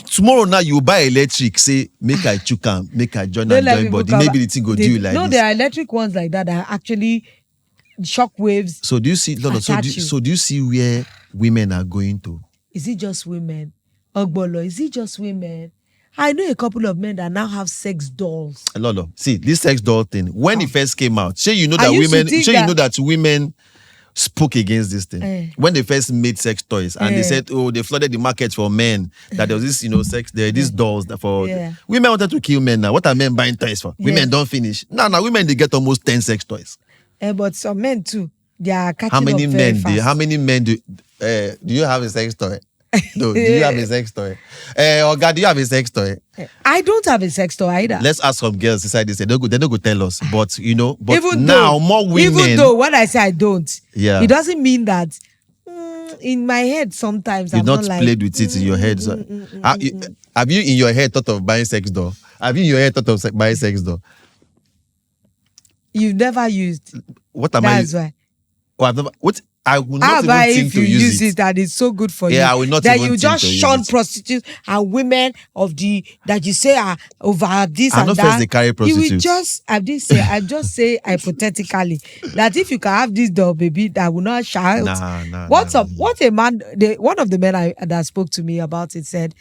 Tomorrow now you buy electric, say, make I chook am, make I join body. Maybe the thing go do you like this. No, there are electric ones like that are actually shock waves. So do you see so do you see where women are going to? Is it just women? Ogbolo, is it just women? I know a couple of men that now have sex dolls. Lolo, see, this sex doll thing, when it first came out, you know that women spoke against this thing. When they first made sex toys and they said, they flooded the market for men, that there was this, sex, there are these dolls that for women wanted to kill men now. What are men buying toys for? Women don't finish. Now women, they get almost 10 sex toys. But some men too, they are catching How many up men very fast. How many men do you have a sex toy? No, do you have a sex toy? Oga, do you have a sex toy? I don't have a sex toy either. Let's ask some girls inside this. They're not going to tell us. But, more women. Even though when I say I don't, it doesn't mean that in my head sometimes You've I'm not like, played with it in your head. Have you in your head thought of buying sex doll? Have you in your head thought of buying sex doll? You've never used. What am That's why. Oh, I've never. What? I will not even think to use it. And it's so good for you. Yeah, I will not that even you think just to use shun it. prostitutes and women that you say are over this I and know that. first they carry prostitutes. You will just I just say hypothetically that if you can have this doll, baby, that will not shout. Nah. What's up? What a man. One of the men that spoke to me about it said,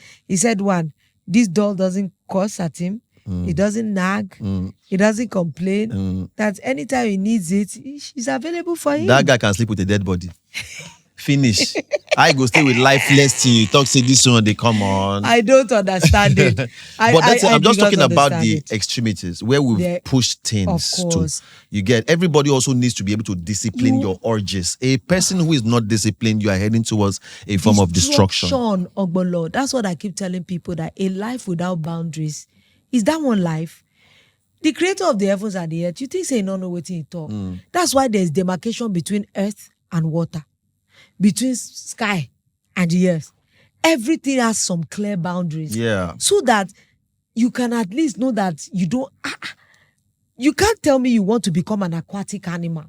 one, this doll doesn't curse at him. It doesn't nag. He doesn't complain. That anytime he needs it, she's available for him. That guy can sleep with a dead body. finish. I go stay with lifeless till you talk, say this one, they come on. I don't understand it. I'm just talking about the extremities where we've pushed things to. You get, everybody also needs to be able to discipline your urges. A person who is not disciplined, you are heading towards a form of destruction. Ogbolo. That's what I keep telling people, that a life without boundaries, is that one life? The creator of the heavens and the earth, you think say no know what he talk. That's why there's demarcation between earth and water, between sky and the earth. Everything has some clear boundaries. Yeah. So that you can at least know that you don't. You can't tell me you want to become an aquatic animal.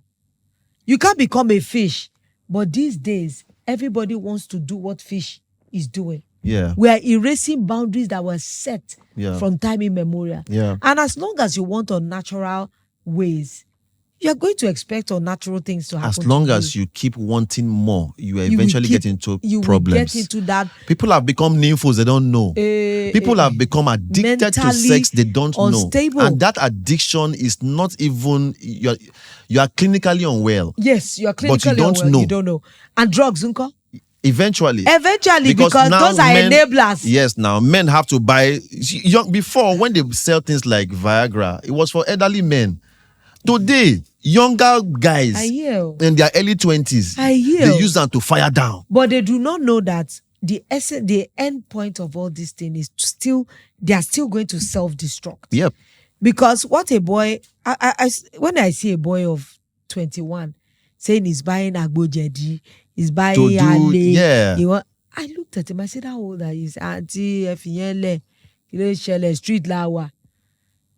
You can't become a fish. But these days, everybody wants to do what fish is doing. Yeah. We are erasing boundaries that were set from time immemorial. Yeah. And as long as you want unnatural ways, you're going to expect unnatural things to happen. As long as you keep wanting more, you eventually get into problems. You get into that. People have become nymphos, they don't know. People have become addicted to sex, they don't unstable. know. And that addiction is not even, you are clinically unwell. Yes, you are clinically but you don't unwell. know. You don't know. And drugs, Uncle? Eventually, because those are enablers. Yes, now men have to buy. Before, when they sell things like Viagra, it was for elderly men. Today, younger guys in their early 20s, they use them to fire down. But they do not know that the end point of all this thing is they are still going to self-destruct. Yep. Because what a boy, when I see a boy of 21 saying he's buying agbojedi, he's buying Ale, I looked at him, I said, how old are you? Auntie, Efiele, street lawa.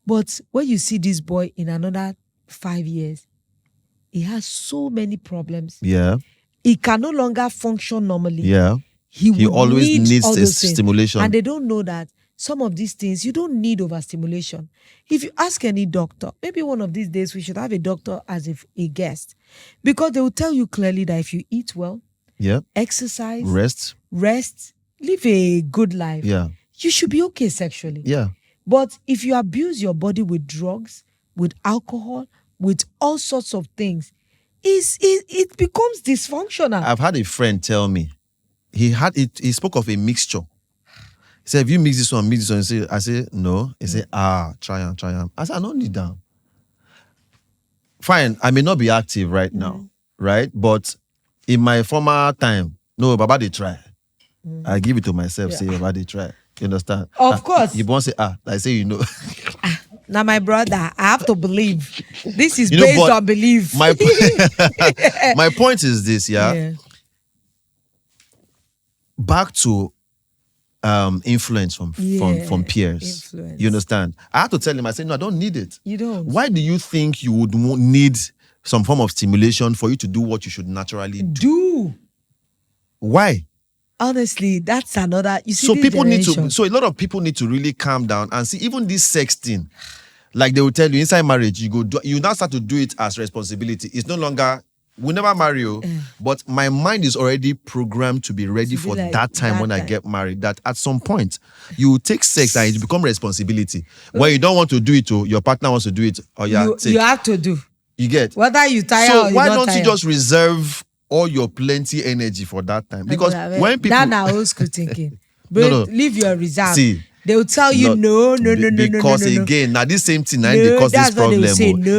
But when you see this boy in another 5 years, he has so many problems. Yeah. He can no longer function normally. Yeah. He always needs stimulation. And they don't know that some of these things, you don't need overstimulation. If you ask any doctor, maybe one of these days we should have a doctor as a guest, because they will tell you clearly that if you eat well, exercise, rest, live a good life, you should be okay sexually. Yeah. But if you abuse your body with drugs, with alcohol, with all sorts of things, it becomes dysfunctional. I've had a friend tell me, he spoke of a mixture. He said, if you mix this one, I say, no. He said, try on. I said, I don't need that. Fine, I may not be active right now, right? But in my former time, no, Baba, they try. I give it to myself, say, Baba, they try. You understand? Of course. You won't say, I say, you know. Now, my brother, I have to believe. This is based on belief. My point is this, back to influence from peers. Influence. You understand? I had to tell him, I said, no, I don't need it. You don't. Why do you think you would need some form of stimulation for you to do what you should naturally do? Why? Honestly, that's another. You see, so people generation. So a lot of people need to really calm down and see. Even this sex thing, like they will tell you inside marriage, you now start to do it as responsibility. It's no longer, we never marry you, but my mind is already programmed to be ready for like that time when I get married. That at some point you take sex and it become responsibility. When you don't want to do it, your partner wants to do it, or you have to do. You get whether you tire so or why you're not don't you just reserve all your plenty energy for that time? Because when people that old school thinking, no. Leave your reserve. See, they will tell you no. Because again, now this same thing, they cause this problem.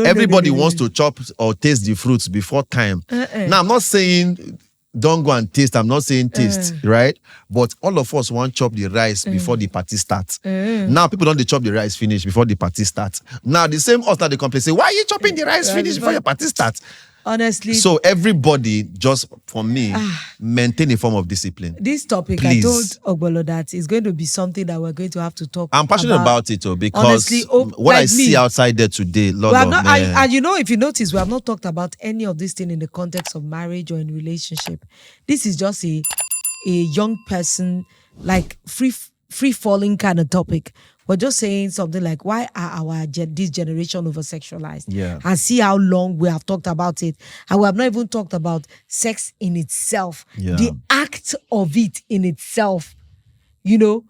Everybody wants to chop or taste the fruits before time. Now I'm not saying don't go and taste. I'm not saying taste, right? But all of us want to chop the rice before the party starts. Now people don't chop the rice finish before the party starts. Now the same us that they complain say, why are you chopping the rice finish before your party starts? Honestly. So everybody, just for me, maintain a form of discipline. This topic, please. I told Ogbolo that is going to be something that we're going to have to talk about. I'm passionate about it, because honestly, what I see outside there today, Lord of man. And you know, if you notice, we have not talked about any of this thing in the context of marriage or in relationship. This is just a young person, like free falling kind of topic. We're just saying something like, why are this generation over-sexualized? Yeah. And see how long we have talked about it. And we have not even talked about sex in itself. Yeah. The act of it in itself. You know?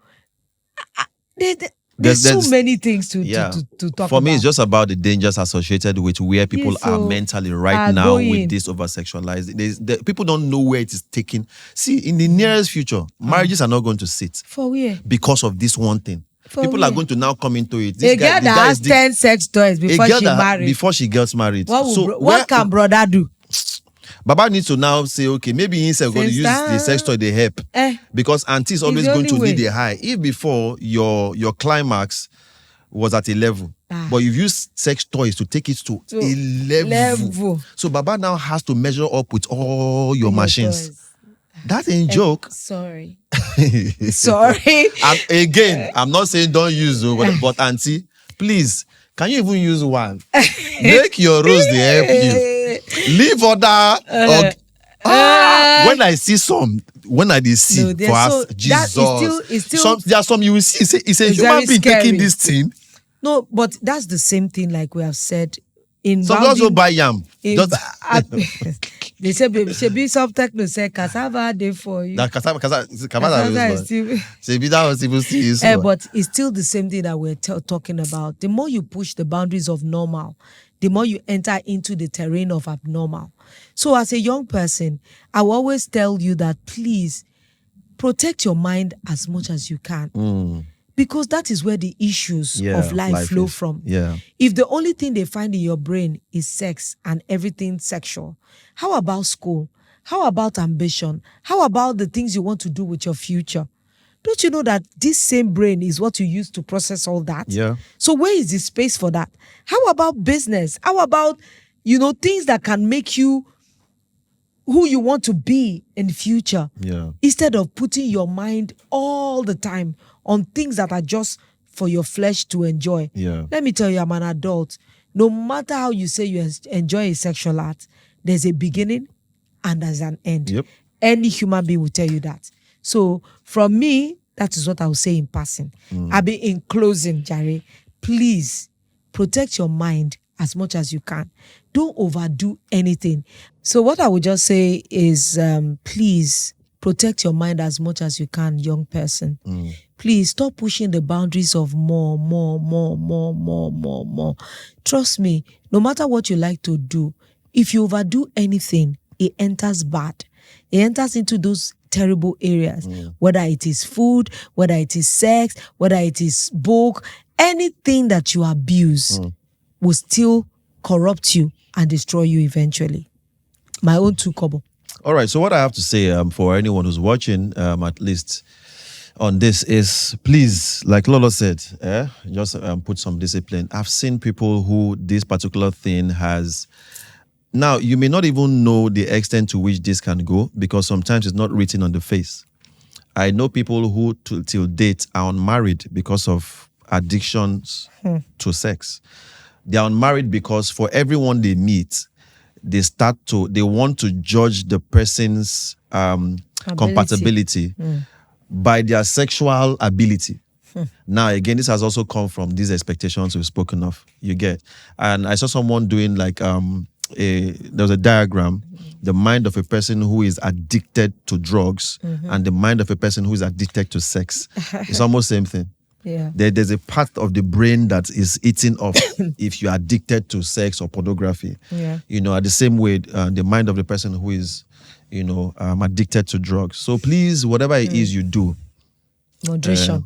There's so many things to talk For about. me, it's just about the dangers associated with where people are mentally right now with this oversexualized. People don't know where it is taking. See, in the nearest future, marriages are not going to sit. For where? Because of this one thing. People are going to now come into it. A girl that has 10 sex toys before she gets married. What can brother do? Baba needs to now say, okay, maybe instead going to use the sex toy, they help. Because auntie is always going to need a high. If before your climax was at a level, but you've used sex toys to take it to a level. So Baba now has to measure up with all your machines. Toys. That ain't joke. Sorry. Sorry. And again, I'm not saying don't use it, but auntie, please, can you even use one? Make your rules, they help you. Leave other. When I see some, when I see for us, Jesus, there are some you will see. It's a human being taking this thing. No, but that's the same thing like we have said. Some also buy yam. They say, baby, she be some techno say cassava day for you. That cassava is still. That was even but it's still the same thing that we're talking about. The more you push the boundaries of normal, the more you enter into the terrain of abnormal. So as a young person, I will always tell you that please protect your mind as much as you can. Because that is where the issues of life flow from. If the only thing they find in your brain is sex and everything sexual, how about school? How about ambition? How about the things you want to do with your future? Don't you know that this same brain is what you use to process all that? So where is the space for that? How about business? How about, things that can make you who you want to be in the future? Instead of putting your mind all the time on things that are just for your flesh to enjoy. Let me tell you, I'm an adult. No matter how you say you enjoy a sexual act, there's a beginning and there's an end. Any human being will tell you that. So from me, that is what I will say in passing. I'll be in closing, Jare. Please protect your mind as much as you can. Don't overdo anything. So what I would just say is, please protect your mind as much as you can, young person. Please stop pushing the boundaries of more. Trust me, no matter what you like to do, if you overdo anything, it enters bad. It enters into those terrible areas, whether it is food, whether it is sex, whether it is book, anything that you abuse will still corrupt you and destroy you eventually. My own 2 kobo. All right, so what I have to say for anyone who's watching, at least on this, is please, like Lolo said, just put some discipline. I've seen people who this particular thing has. Now, you may not even know the extent to which this can go because sometimes it's not written on the face. I know people who till date are unmarried because of addictions to sex. They are unmarried because for everyone they meet, they want to judge the person's compatibility by their sexual ability. Now, again, this has also come from these expectations we've spoken of. You get, and I saw someone doing like there was a diagram, the mind of a person who is addicted to drugs and the mind of a person who is addicted to sex. It's almost the same thing. There's a part of the brain that is eating off if you're addicted to sex or pornography. At the same way, the mind of the person who is, addicted to drugs. So please, whatever it is you do, Moderation.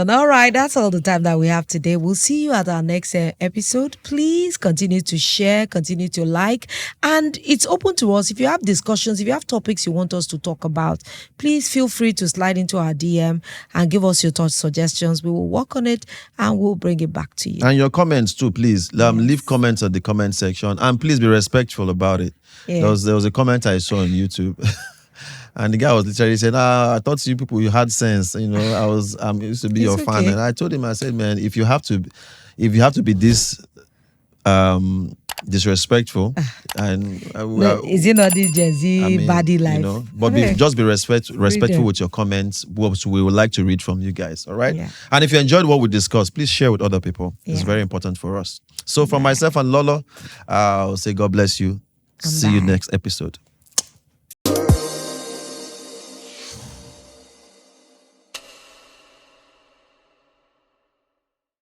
All right, that's all the time that we have today. We'll see you at our next episode. Please continue to share, continue to like, and it's open to us. If you have discussions, if you have topics you want us to talk about, please feel free to slide into our DM and give us your thoughts, suggestions. We will work on it and we'll bring it back to you. And your comments too, please. Leave comments at the comment section and please be respectful about it. There was a comment I saw on YouTube. And the guy was literally saying, I thought you people, you had sense. I used to be your fan. And I told him, I said, man, if you have to be this disrespectful, and is it not this Gen Z body life? But just be respectful with your comments. We would like to read from you guys. All right. And if you enjoyed what we discussed, please share with other people. It's very important for us. So from myself and Lolo, I'll say God bless you. See you next episode.